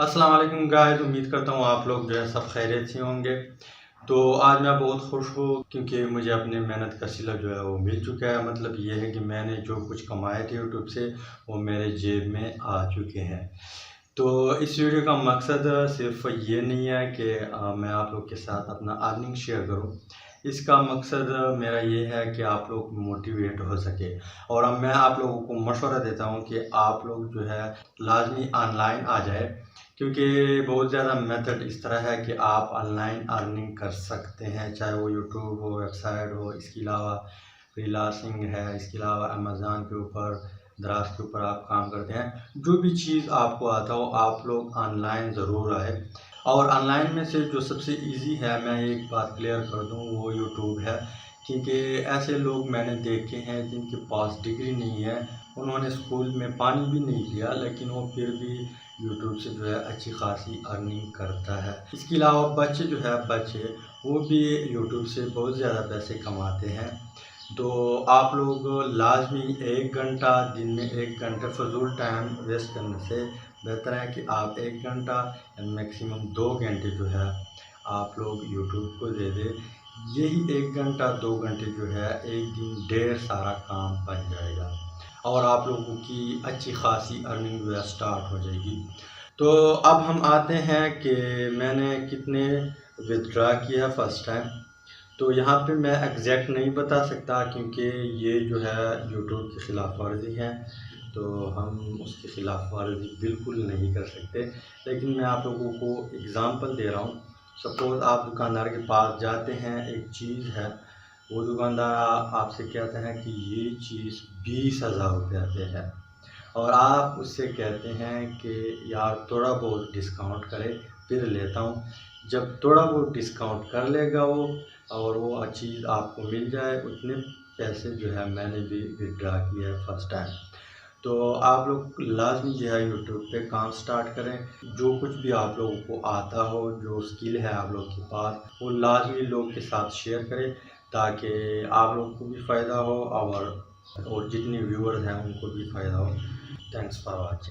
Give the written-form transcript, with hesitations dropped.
السلام علیکم گائز، امید کرتا ہوں آپ لوگ جو ہے سب خیریت سے ہوں گے۔ تو آج میں بہت خوش ہوں کیونکہ مجھے اپنے محنت کا صلہ جو ہے وہ مل چکا ہے۔ مطلب یہ ہے کہ میں نے جو کچھ کمائے تھے یوٹیوب سے وہ میرے جیب میں آ چکے ہیں۔ تو اس ویڈیو کا مقصد صرف یہ نہیں ہے کہ میں آپ لوگ کے ساتھ اپنا ارننگ شیئر کروں۔ اس کا مقصد میرا یہ ہے کہ آپ لوگ موٹیویٹ ہو سکے، اور اب میں آپ لوگوں کو مشورہ دیتا ہوں کہ آپ لوگ جو ہے لازمی آن لائن آ جائے، کیونکہ بہت زیادہ میتھڈ اس طرح ہے کہ آپ آن لائن ارننگ کر سکتے ہیں، چاہے وہ یوٹیوب ہو، ویب سائٹ ہو، اس کے علاوہ فری لانسنگ ہے، اس کے علاوہ امیزون کے اوپر، دراز کے اوپر آپ کام کرتے ہیں۔ جو بھی چیز آپ کو آتا ہو آپ لوگ آن لائن ضرور آئے۔ اور آن لائن میں سے جو سب سے ایزی ہے، میں ایک بات کلیئر کر دوں، وہ یوٹیوب ہے، کیونکہ ایسے لوگ میں نے دیکھے ہیں جن کے پاس ڈگری نہیں ہے، انہوں نے اسکول میں پانی بھی نہیں لیا، لیکن وہ پھر بھی یوٹیوب سے جو ہے اچھی خاصی ارننگ کرتا ہے۔ اس کے علاوہ بچے وہ بھی یوٹیوب سے بہت زیادہ پیسے کماتے ہیں۔ تو آپ لوگ لازمی 1 گھنٹہ دن میں 1 گھنٹہ فضول ٹائم ویسٹ کرنے سے بہتر ہے کہ آپ 1 گھنٹہ یا میکسیمم 2 گھنٹے جو ہے آپ لوگ یوٹیوب کو دے دیں۔ یہی 1 گھنٹہ 2 گھنٹے جو ہے ایک دن ڈھیر سارا کام بن جائے گا، اور آپ لوگوں کی اچھی خاصی ارننگ جو ہے سٹارٹ ہو جائے گی۔ تو اب ہم آتے ہیں کہ میں نے کتنے ودڈرا کیا فرسٹ ٹائم۔ تو یہاں پہ میں ایگزیکٹ نہیں بتا سکتا کیونکہ یہ جو ہے یوٹیوب کی خلاف ورزی ہے، تو ہم اس کی خلاف ورزی بالکل نہیں کر سکتے، لیکن میں آپ لوگوں کو اگزامپل دے رہا ہوں۔ سپوز آپ دکاندار کے پاس جاتے ہیں، ایک چیز ہے، وہ دکاندار آپ سے کہتا ہے کہ یہ چیز 20,000 روپے پہ ہے، اور آپ اس سے کہتے ہیں کہ یار تھوڑا بہت ڈسکاؤنٹ کرے پھر لیتا ہوں۔ جب تھوڑا بہت ڈسکاؤنٹ کر لے گا وہ، اور وہ چیز آپ کو مل جائے، اتنے پیسے جو ہے میں نے بھی ودڈرا کیا ہے فرسٹ ٹائم۔ تو آپ لوگ لازمی جو ہے یوٹیوب پہ کام سٹارٹ کریں۔ جو کچھ بھی آپ لوگوں کو آتا ہو، جو اسکل ہے آپ لوگ کے پاس، وہ لازمی لوگ کے ساتھ شیئر کریں تاکہ آپ لوگوں کو بھی فائدہ ہو، اور جتنے ویورز ہیں ان کو بھی فائدہ ہو۔ Thanks for watching.